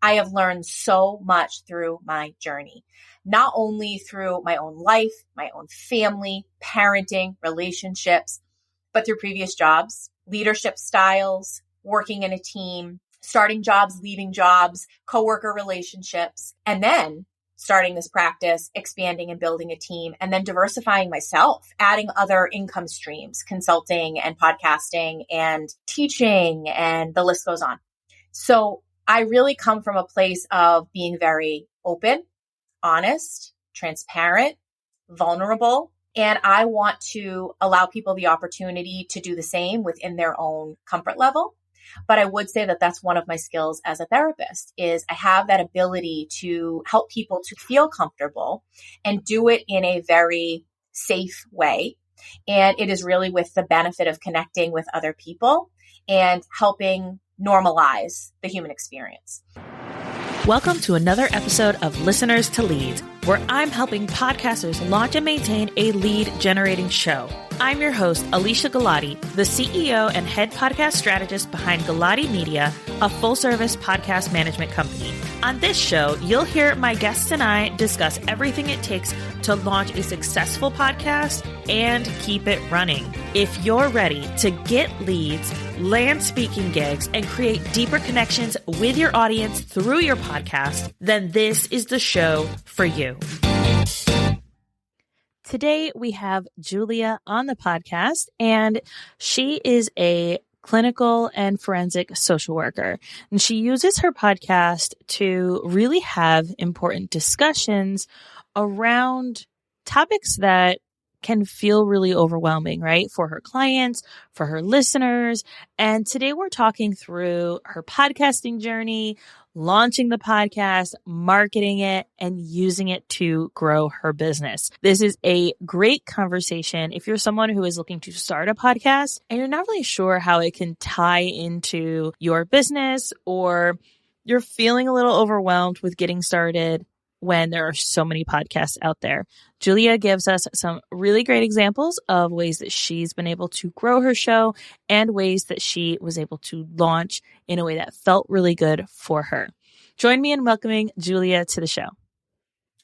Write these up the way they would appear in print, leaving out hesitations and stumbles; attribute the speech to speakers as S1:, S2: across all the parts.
S1: I have learned so much through my journey, not only through my own life, my own family, parenting, relationships, but through previous jobs, leadership styles, working in a team, starting jobs, leaving jobs, coworker relationships, and then starting this practice, expanding and building a team, and then diversifying myself, adding other income streams, consulting and podcasting and teaching, and the list goes on. So I really come from a place of being very open, honest, transparent, vulnerable, and I want to allow people the opportunity to do the same within their own comfort level. But I would say that that's one of my skills as a therapist is I have that ability to help people to feel comfortable and do it in a very safe way. And it is really with the benefit of connecting with other people and helping normalize the human experience.
S2: Welcome to another episode of Listeners to Leads, where I'm helping podcasters launch and maintain a lead generating show. I'm your host, Alicia Galati, the CEO and head podcast strategist behind Galati Media, a full-service podcast management company. On this show, you'll hear my guests and I discuss everything it takes to launch a successful podcast and keep it running. If you're ready to get leads, land speaking gigs, and create deeper connections with your audience through your podcast, then this is the show for you. Today, we have Julia on the podcast, and she is a clinical and forensic social worker. And she uses her podcast to really have important discussions around topics that can feel really overwhelming, right? For her clients, for her listeners. And today we're talking through her podcasting journey, launching the podcast, marketing it, and using it to grow her business. This is a great conversation if you're someone who is looking to start a podcast and you're not really sure how it can tie into your business, or you're feeling a little overwhelmed with getting started when there are so many podcasts out there. Julia gives us some really great examples of ways that she's been able to grow her show and ways that she was able to launch in a way that felt really good for her. Join me in welcoming Julia to the show.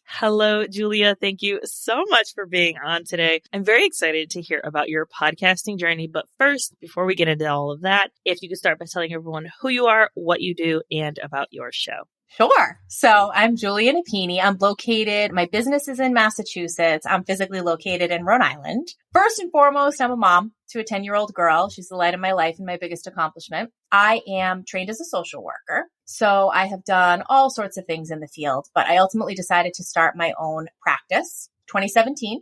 S2: Hello, Julia. Thank you so much for being on today. I'm very excited to hear about your podcasting journey. But first, before we get into all of that, if you could start by telling everyone who you are, what you do, and about your show.
S1: Sure. So I'm Julia Nepini. My business is in Massachusetts. I'm physically located in Rhode Island. First and foremost, I'm a mom to a 10-year-old girl. She's the light of my life and my biggest accomplishment. I am trained as a social worker. So I have done all sorts of things in the field, but I ultimately decided to start my own practice 2017.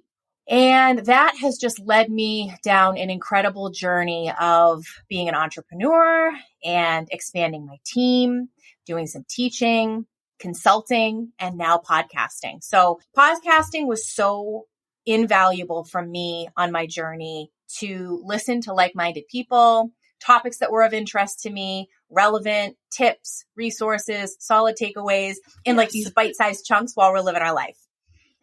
S1: And that has just led me down an incredible journey of being an entrepreneur and expanding my team, doing some teaching, consulting, and now podcasting. So podcasting was so invaluable for me on my journey to listen to like-minded people, topics that were of interest to me, relevant tips, resources, solid takeaways in like these bite-sized chunks while we're living our life.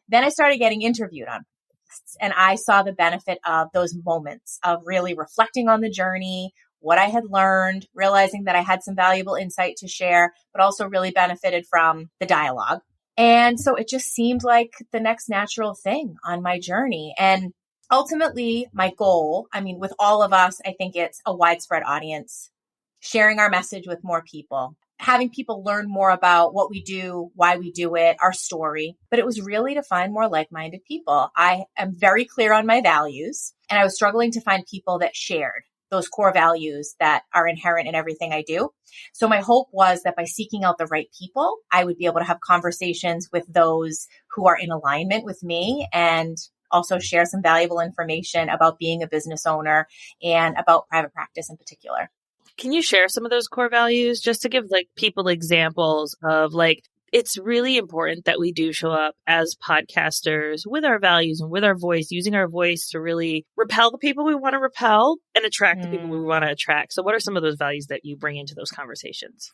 S1: Then I started getting interviewed on podcasts, and I saw the benefit of those moments of really reflecting on the journey, what I had learned, realizing that I had some valuable insight to share, but also really benefited from the dialogue. And so it just seemed like the next natural thing on my journey. And ultimately, my goal, with all of us, I think it's a widespread audience, sharing our message with more people, having people learn more about what we do, why we do it, our story. But it was really to find more like-minded people. I am very clear on my values, and I was struggling to find people that shared those core values that are inherent in everything I do. So my hope was that by seeking out the right people, I would be able to have conversations with those who are in alignment with me and also share some valuable information about being a business owner and about private practice in particular.
S2: Can you share some of those core values just to give people examples of it's really important that we do show up as podcasters with our values and with our voice, using our voice to really repel the people we want to repel and attract the people we want to attract. So what are some of those values that you bring into those conversations?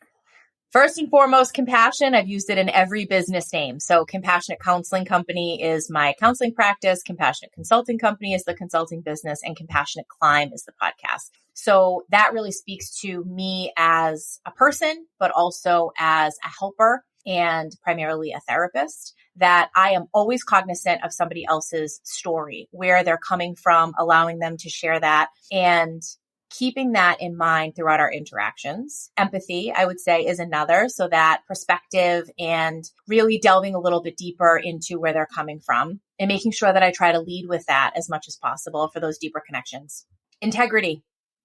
S1: First and foremost, compassion. I've used it in every business name. So Compassionate Counseling Company is my counseling practice. Compassionate Consulting Company is the consulting business, and Compassionate Climb is the podcast. So that really speaks to me as a person, but also as a helper and primarily a therapist, that I am always cognizant of somebody else's story, where they're coming from, allowing them to share that, and keeping that in mind throughout our interactions. Empathy, I would say, is another. So that perspective and really delving a little bit deeper into where they're coming from and making sure that I try to lead with that as much as possible for those deeper connections. Integrity,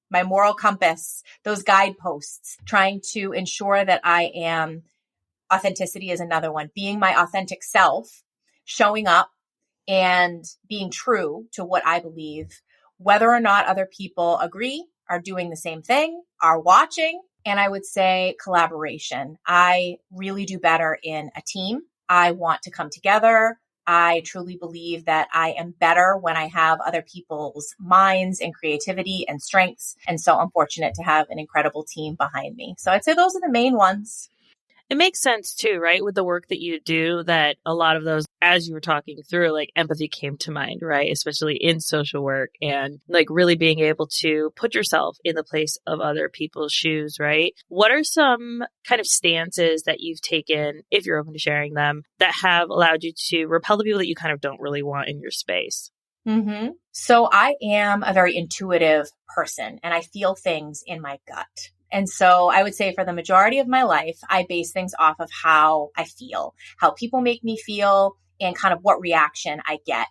S1: my moral compass, those guideposts, trying to ensure that I am. Authenticity is another one. Being my authentic self, showing up and being true to what I believe, whether or not other people agree, are doing the same thing, are watching. And I would say collaboration. I really do better in a team. I want to come together. I truly believe that I am better when I have other people's minds and creativity and strengths. And so I'm fortunate to have an incredible team behind me. So I'd say those are the main ones.
S2: It makes sense too, right? With the work that you do, that a lot of those, as you were talking through, like empathy came to mind, right? Especially in social work and like really being able to put yourself in the place of other people's shoes, right? What are some kind of stances that you've taken, if you're open to sharing them, that have allowed you to repel the people that you kind of don't really want in your space?
S1: So I am a very intuitive person and I feel things in my gut. And so I would say for the majority of my life, I base things off of how I feel, how people make me feel, and kind of what reaction I get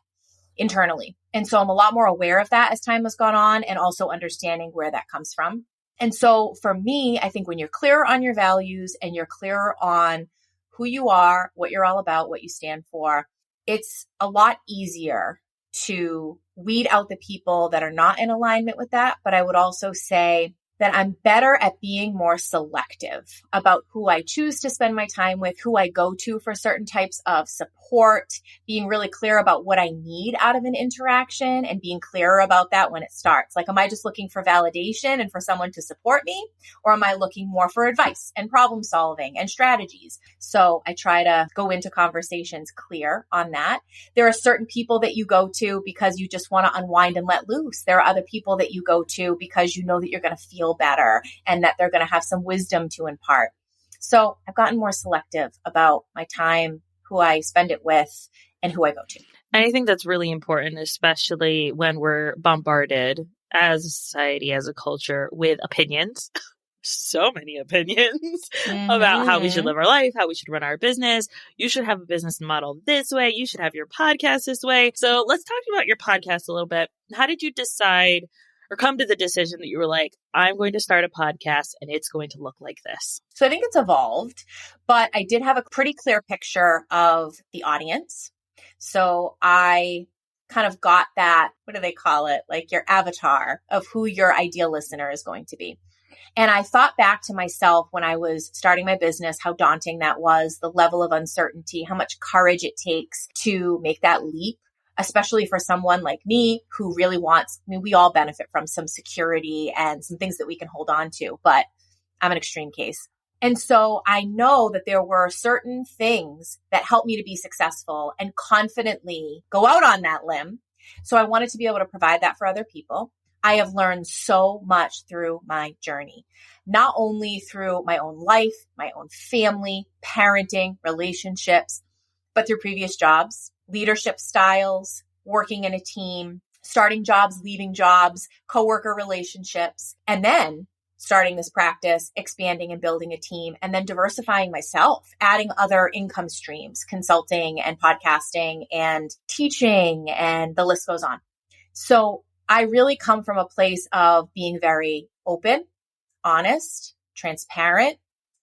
S1: internally. And so I'm a lot more aware of that as time has gone on and also understanding where that comes from. And so for me, I think when you're clearer on your values and you're clearer on who you are, what you're all about, what you stand for, it's a lot easier to weed out the people that are not in alignment with that. But I would also say that I'm better at being more selective about who I choose to spend my time with, who I go to for certain types of support, being really clear about what I need out of an interaction and being clearer about that when it starts. Like, am I just looking for validation and for someone to support me? Or am I looking more for advice and problem solving and strategies? So I try to go into conversations clear on that. There are certain people that you go to because you just want to unwind and let loose. There are other people that you go to because you know that you're going to feel better and that they're going to have some wisdom to impart. So I've gotten more selective about my time, who I spend it with, and who I go to.
S2: And I think that's really important, especially when we're bombarded as a society, as a culture, with opinions. So many opinions about how we should live our life, how we should run our business. You should have a business model this way. You should have your podcast this way. So let's talk about your podcast a little bit. How did you decide or come to the decision that you were like, I'm going to start a podcast and it's going to look like this?
S1: So I think it's evolved, but I did have a pretty clear picture of the audience. So I kind of got that, what do they call it? Like your avatar of who your ideal listener is going to be. And I thought back to myself when I was starting my business, how daunting that was, the level of uncertainty, how much courage it takes to make that leap, especially for someone like me who really wants, I mean, we all benefit from some security and some things that we can hold on to, but I'm an extreme case. And so I know that there were certain things that helped me to be successful and confidently go out on that limb. So I wanted to be able to provide that for other people. I have learned so much through my journey, not only through my own life, my own family, parenting, relationships, but through previous jobs, leadership styles, working in a team, starting jobs, leaving jobs, coworker relationships, and then starting this practice, expanding and building a team, and then diversifying myself, adding other income streams, consulting and podcasting and teaching, and the list goes on. So I really come from a place of being very open, honest, transparent,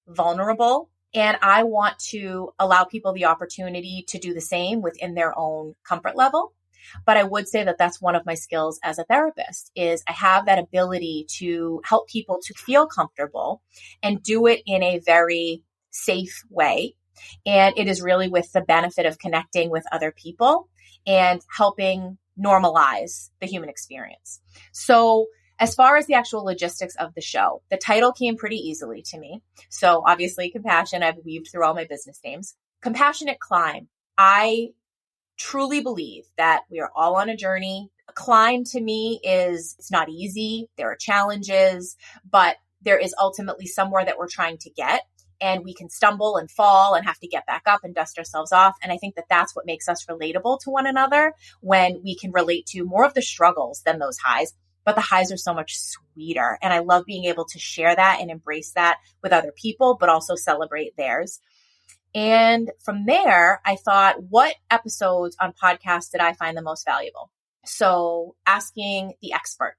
S1: vulnerable, and I want to allow people the opportunity to do the same within their own comfort level. But I would say that that's one of my skills as a therapist is I have that ability to help people to feel comfortable and do it in a very safe way. And it is really with the benefit of connecting with other people and helping normalize the human experience. So as far as the actual logistics of the show, the title came pretty easily to me. So obviously Compassion, I've weaved through all my business names. Compassionate Climb. I truly believe that we are all on a journey. Climb to me is, it's not easy. There are challenges, but there is ultimately somewhere that we're trying to get. And we can stumble and fall and have to get back up and dust ourselves off. And I think that that's what makes us relatable to one another, when we can relate to more of the struggles than those highs. But the highs are so much sweeter. And I love being able to share that and embrace that with other people, but also celebrate theirs. And from there, I thought, what episodes on podcasts did I find the most valuable? So asking the expert.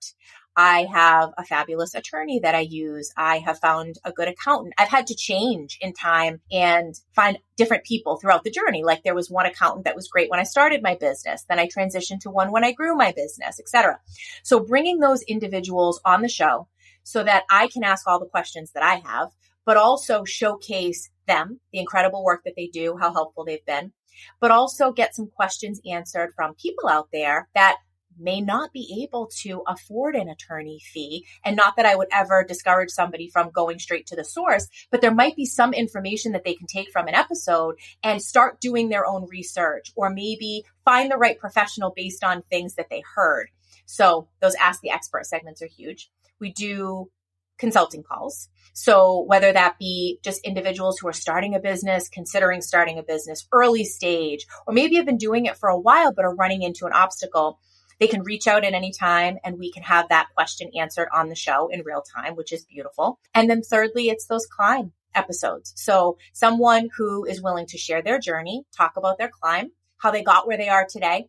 S1: I have a fabulous attorney that I use. I have found a good accountant. I've had to change in time and find different people throughout the journey. Like, there was one accountant that was great when I started my business. Then I transitioned to one when I grew my business, etc. So bringing those individuals on the show so that I can ask all the questions that I have, but also showcase them, the incredible work that they do, how helpful they've been, but also get some questions answered from people out there that may not be able to afford an attorney fee. And not that I would ever discourage somebody from going straight to the source, but there might be some information that they can take from an episode and start doing their own research, or maybe find the right professional based on things that they heard. So those Ask the Expert segments are huge. We do consulting calls. So whether that be just individuals who are starting a business, considering starting a business, early stage, or maybe have been doing it for a while but are running into an obstacle, they can reach out at any time and we can have that question answered on the show in real time, which is beautiful. And then thirdly, it's those climb episodes. So someone who is willing to share their journey, talk about their climb, how they got where they are today,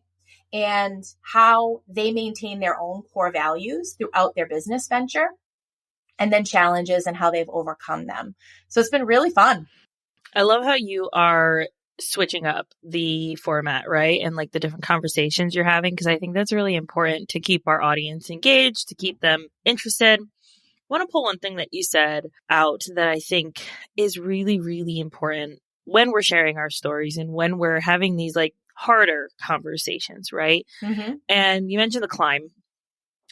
S1: and how they maintain their own core values throughout their business venture, and then challenges and how they've overcome them. So it's been really fun.
S2: I love how you are switching up the format, right? And like the different conversations you're having, because I think that's really important to keep our audience engaged, to keep them interested. I want to pull one thing that you said out that I think is really, really important when we're sharing our stories and when we're having these like harder conversations, right?
S1: Mm-hmm.
S2: And you mentioned the climb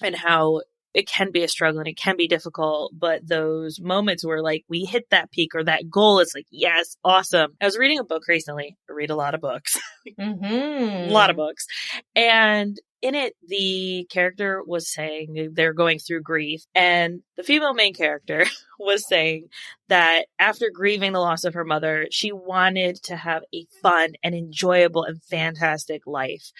S2: and how it can be a struggle and it can be difficult, but those moments where like we hit that peak or that goal, it's like, yes, awesome. I was reading a book recently. I read a lot of books,
S1: Mm-hmm.
S2: a lot of books. And in it, the character was saying they're going through grief, and the female main character was saying that after grieving the loss of her mother, she wanted to have a fun and enjoyable and fantastic life.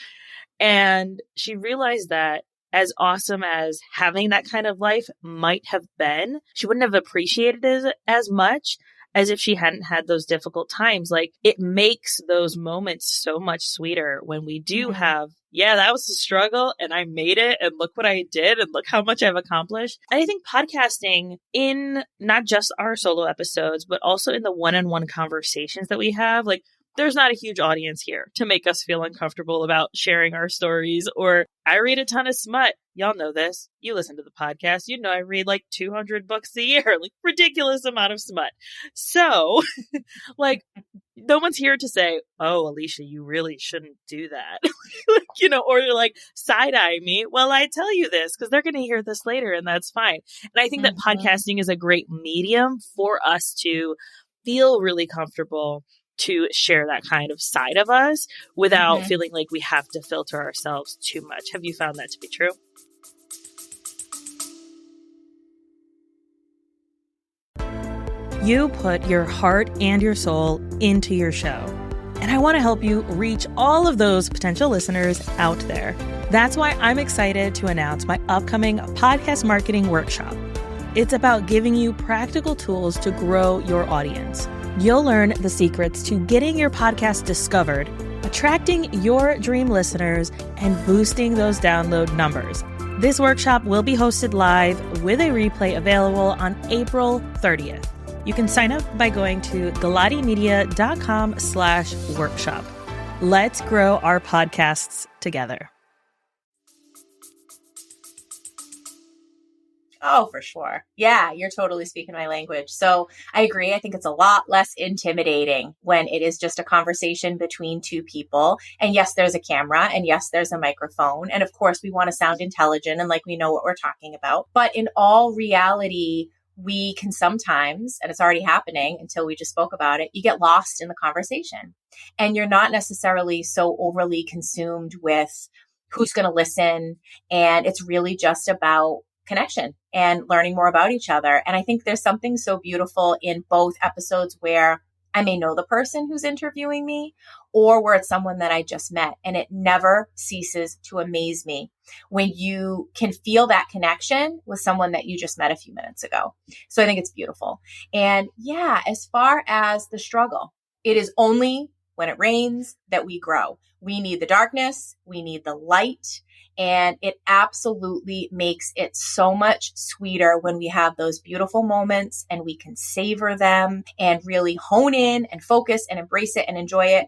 S2: And she realized that as awesome as having that kind of life might have been, she wouldn't have appreciated it as much as if she hadn't had those difficult times. Like, it makes those moments so much sweeter when we do have, yeah, that was a struggle and I made it and look what I did and look how much I've accomplished. And I think podcasting, in not just our solo episodes, but also in the one-on-one conversations that we have, like, there's not a huge audience here to make us feel uncomfortable about sharing our stories. Or I read a ton of smut. Y'all know this. You listen to the podcast. You know I read like 200 books a year, like ridiculous amount of smut. So like, no one's here to say, oh, Alicia, you really shouldn't do that. Like, you know, or you're like, side-eye me. Well, I tell you this because they're going to hear this later and that's fine. And I think that podcasting is a great medium for us to feel really comfortable to share that kind of side of us without feeling like we have to filter ourselves too much. Have you found that to be true? You put your heart and your soul into your show. And I want to help you reach all of those potential listeners out there. That's why I'm excited to announce my upcoming podcast marketing workshop. It's about giving you practical tools to grow your audience. You'll learn the secrets to getting your podcast discovered, attracting your dream listeners, and boosting those download numbers. This workshop will be hosted live with a replay available on April 30th. You can sign up by going to galatimedia.com/workshop. Let's grow our podcasts together.
S1: Oh, for sure. Yeah, you're totally speaking my language. So I agree. I think it's a lot less intimidating when it is just a conversation between two people. And yes, there's a camera, and yes, there's a microphone. And of course, we want to sound intelligent and like we know what we're talking about. But in all reality, we can sometimes, and it's already happening until we just spoke about it, you get lost in the conversation. And you're not necessarily so overly consumed with who's going to listen. And it's really just about connection and learning more about each other. And I think there's something so beautiful in both episodes where I may know the person who's interviewing me or where it's someone that I just met. And it never ceases to amaze me when you can feel that connection with someone that you just met a few minutes ago. So I think it's beautiful. And yeah, as far as the struggle, it is only when it rains that we grow. We need the darkness. We need the light. And it absolutely makes it so much sweeter when we have those beautiful moments and we can savor them and really hone in and focus and embrace it and enjoy it,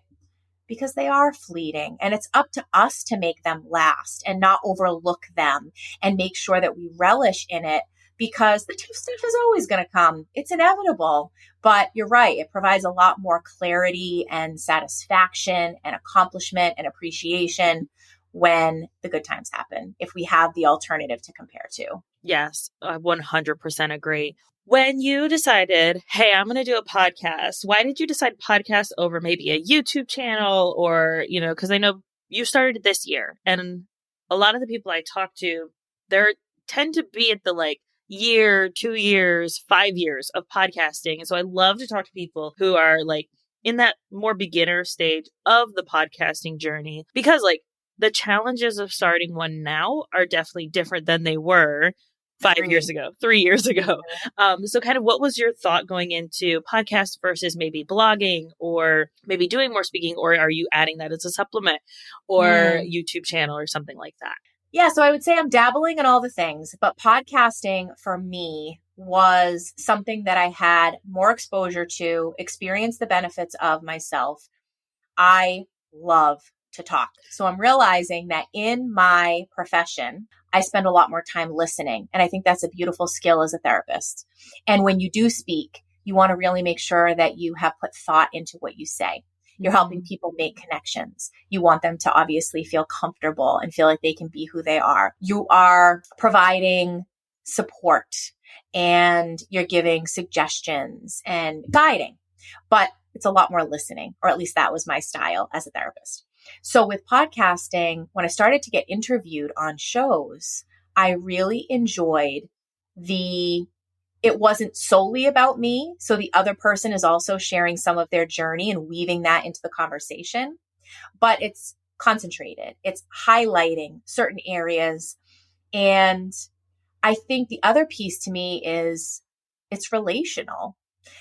S1: because they are fleeting. And it's up to us to make them last and not overlook them and make sure that we relish in it, because the tough stuff is always going to come. It's inevitable. But you're right. It provides a lot more clarity and satisfaction and accomplishment and appreciation when the good times happen, if we have the alternative to compare to.
S2: Yes, I 100% agree. When you decided, hey, I'm going to do a podcast, why did you decide podcast over maybe a YouTube channel or, because I know you started this year and a lot of the people I talk to, they tend to be at the year, 2 years, 5 years of podcasting. And so I love to talk to people who are in that more beginner stage of the podcasting journey, because the challenges of starting one now are definitely different than they were 5 years ago, 3 years ago. So kind of what was your thought going into podcasts versus maybe blogging or maybe doing more speaking, or are you adding that as a supplement or YouTube channel or something like that?
S1: Yeah, so I would say I'm dabbling in all the things, but podcasting for me was something that I had more exposure to, experienced the benefits of myself. I love to talk. So I'm realizing that in my profession, I spend a lot more time listening. And I think that's a beautiful skill as a therapist. And when you do speak, you want to really make sure that you have put thought into what you say. You're helping people make connections. You want them to obviously feel comfortable and feel like they can be who they are. You are providing support and you're giving suggestions and guiding, but it's a lot more listening, or at least that was my style as a therapist. So with podcasting, when I started to get interviewed on shows, I really enjoyed it wasn't solely about me. So the other person is also sharing some of their journey and weaving that into the conversation, but it's concentrated. It's highlighting certain areas. And I think the other piece to me is it's relational.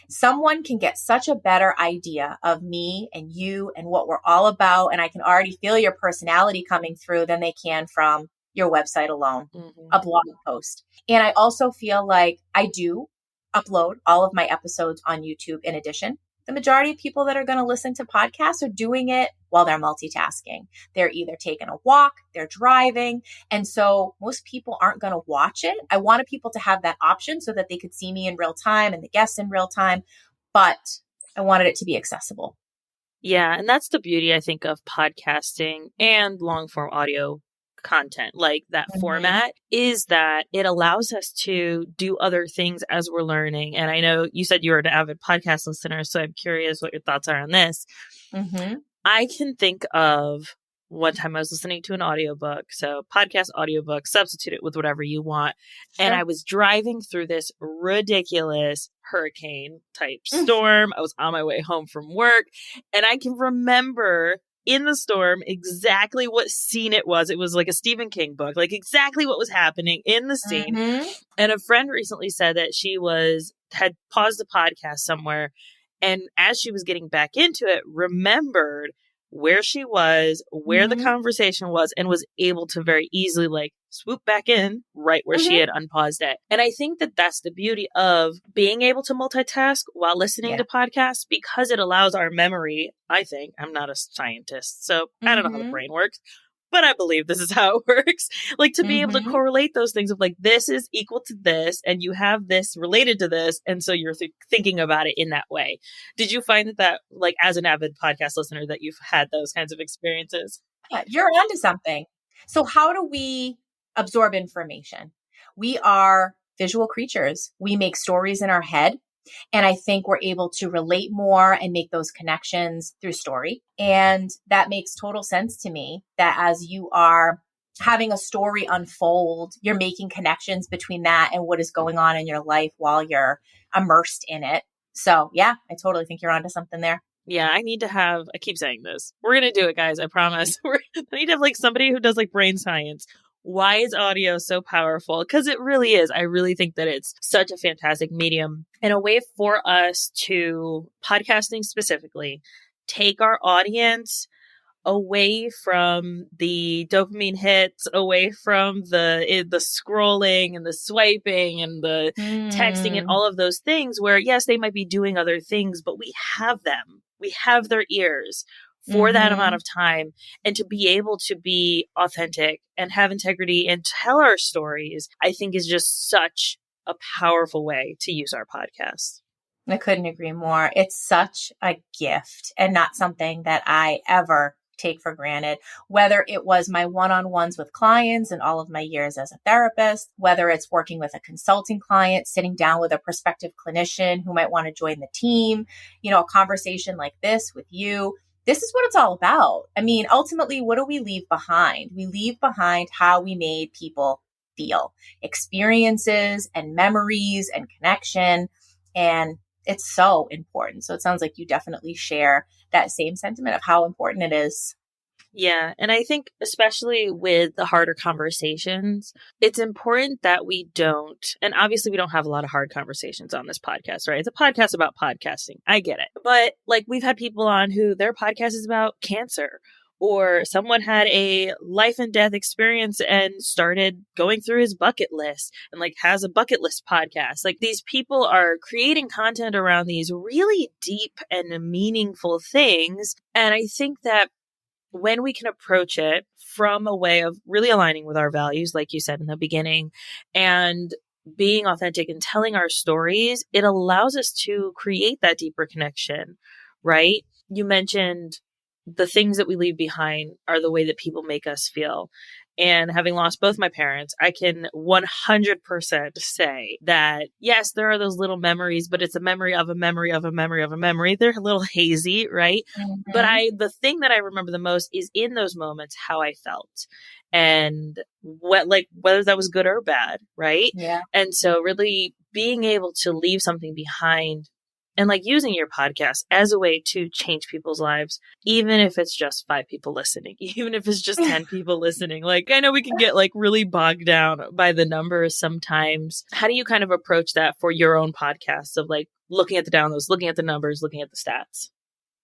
S1: Someone can get such a better idea of me and you and what we're all about. And I can already feel your personality coming through than they can from your website alone, a blog post. And I also feel like I do upload all of my episodes on YouTube in addition. The majority of people that are going to listen to podcasts are doing it while they're multitasking. They're either taking a walk, they're driving. And so most people aren't going to watch it. I wanted people to have that option so that they could see me in real time and the guests in real time, but I wanted it to be accessible.
S2: Yeah. And that's the beauty, I think, of podcasting and long form audio content, like that format, is that it allows us to do other things as we're learning. And I know you said you were an avid podcast listener, so I'm curious what your thoughts are on this. I can think of one time I was listening to an audiobook. So podcast audiobook, substitute it with whatever you want. Sure. And I was driving through this ridiculous hurricane type storm. I was on my way home from work and I can remember in the storm exactly what scene it was. It was like a Stephen King book, like exactly what was happening in the scene. And a friend recently said that she had paused the podcast somewhere. And as she was getting back into it, remembered where she was, where the conversation was, and was able to very easily swoop back in right where she had unpaused it. And I think that that's the beauty of being able to multitask while listening to podcasts, because it allows our memory, I think, I'm not a scientist, so I don't know how the brain works, but I believe this is how it works. To be able to correlate those things of this is equal to this, and you have this related to this. And so you're thinking about it in that way. Did you find that as an avid podcast listener, that you've had those kinds of experiences?
S1: Yeah, you're onto something. So how do we absorb information? We are visual creatures. We make stories in our head. And I think we're able to relate more and make those connections through story. And that makes total sense to me, that as you are having a story unfold, you're making connections between that and what is going on in your life while you're immersed in it. So yeah, I totally think you're onto something there.
S2: Yeah, I need to have, I keep saying this. We're going to do it, guys. I promise. I need to have like somebody who does like brain science. Why is audio so powerful? Because it really is. I really think that it's such a fantastic medium and a way for us to, podcasting specifically, take our audience away from the dopamine hits, away from the scrolling and the swiping and the texting and all of those things where, yes, they might be doing other things, but we have them. We have their ears for that amount of time. And to be able to be authentic and have integrity and tell our stories, I think is just such a powerful way to use our podcast.
S1: I couldn't agree more. It's such a gift and not something that I ever take for granted, whether it was my one-on-ones with clients and all of my years as a therapist, whether it's working with a consulting client, sitting down with a prospective clinician who might want to join the team, a conversation like this with you. This is what it's all about. I mean, ultimately, what do we leave behind? We leave behind how we made people feel, experiences and memories and connection. And it's so important. So it sounds like you definitely share that same sentiment of how important it is.
S2: Yeah. And I think especially with the harder conversations, it's important that we don't, and obviously we don't have a lot of hard conversations on this podcast, right? It's a podcast about podcasting. I get it. But like we've had people on who their podcast is about cancer, or someone had a life and death experience and started going through his bucket list and like has a bucket list podcast. Like these people are creating content around these really deep and meaningful things. And I think that when we can approach it from a way of really aligning with our values, like you said in the beginning, and being authentic and telling our stories, it allows us to create that deeper connection, right? You mentioned the things that we leave behind are the way that people make us feel. And having lost both my parents, I can 100% say that, yes, there are those little memories, but it's a memory of a memory of a memory of a memory. They're a little hazy, right? But the thing that I remember the most is in those moments, how I felt and whether that was good or bad, right?
S1: Yeah.
S2: And so really being able to leave something behind and like using your podcast as a way to change people's lives, even if it's just 5 people listening, even if it's just 10 people listening. Like I know we can get like really bogged down by the numbers sometimes. How do you kind of approach that for your own podcast of like looking at the downloads, looking at the numbers, looking at the stats?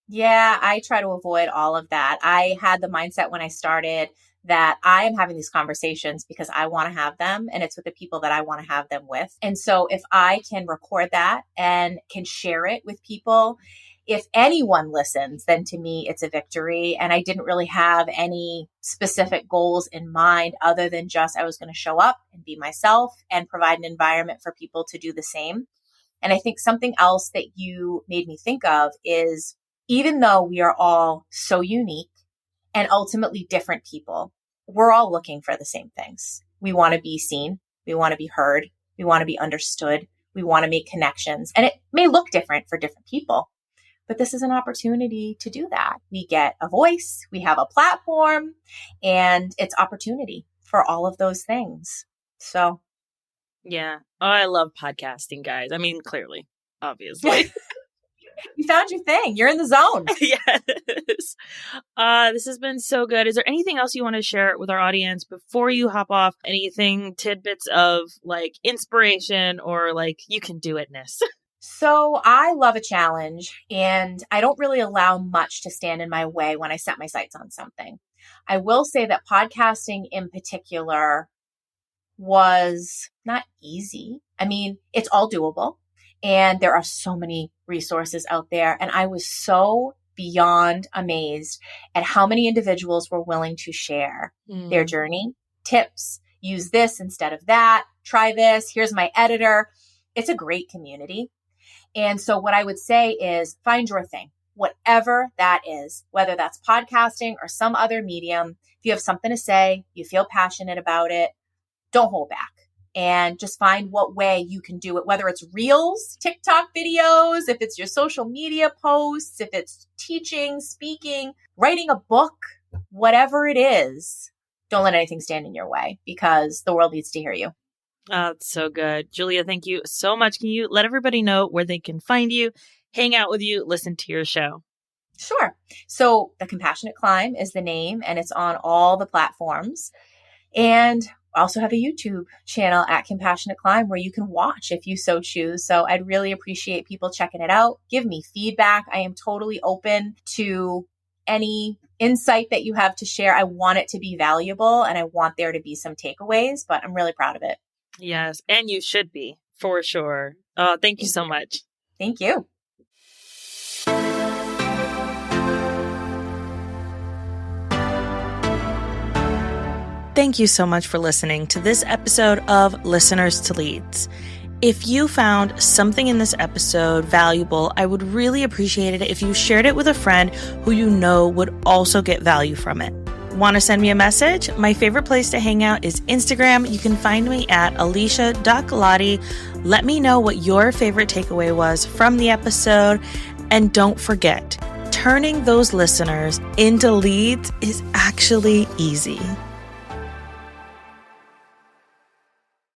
S1: Yeah, I try to avoid all of that. I had the mindset when I started that I am having these conversations because I want to have them and it's with the people that I want to have them with. And so if I can record that and can share it with people, if anyone listens, then to me, it's a victory. And I didn't really have any specific goals in mind other than just I was going to show up and be myself and provide an environment for people to do the same. And I think something else that you made me think of is even though we are all so unique and ultimately different people, we're all looking for the same things. We want to be seen. We want to be heard. We want to be understood. We want to make connections. And it may look different for different people, but this is an opportunity to do that. We get a voice, we have a platform, and it's opportunity for all of those things. So.
S2: Yeah. Oh, I love podcasting, guys. I mean, clearly, obviously.
S1: You found your thing. You're in the zone.
S2: Yes. This has been so good. Is there anything else you want to share with our audience before you hop off? Anything, tidbits of like inspiration or like you can do itness?
S1: So I love a challenge and I don't really allow much to stand in my way when I set my sights on something. I will say that podcasting in particular was not easy. I mean, it's all doable. And there are so many resources out there. And I was so beyond amazed at how many individuals were willing to share their journey, tips, use this instead of that, try this, here's my editor. It's a great community. And so what I would say is find your thing, whatever that is, whether that's podcasting or some other medium. If you have something to say, you feel passionate about it, don't hold back. And just find what way you can do it, whether it's reels, TikTok videos, if it's your social media posts, if it's teaching, speaking, writing a book, whatever it is, don't let anything stand in your way because the world needs to hear you.
S2: Oh, it's so good. Julia, thank you so much. Can you let everybody know where they can find you, hang out with you, listen to your show?
S1: Sure. So The Compassionate Climb is the name, and it's on all the platforms. And I also have a YouTube channel at Compassionate Climb where you can watch if you so choose. So I'd really appreciate people checking it out. Give me feedback. I am totally open to any insight that you have to share. I want it to be valuable and I want there to be some takeaways, but I'm really proud of it.
S2: Yes, and you should be, for sure. Thank you so much.
S1: Thank you.
S2: Thank you so much for listening to this episode of Listeners to Leads. If you found something in this episode valuable, I would really appreciate it if you shared it with a friend who you know would also get value from it. Want to send me a message? My favorite place to hang out is Instagram. You can find me at alicia.galati. Let me know what your favorite takeaway was from the episode. And don't forget, turning those listeners into leads is actually easy.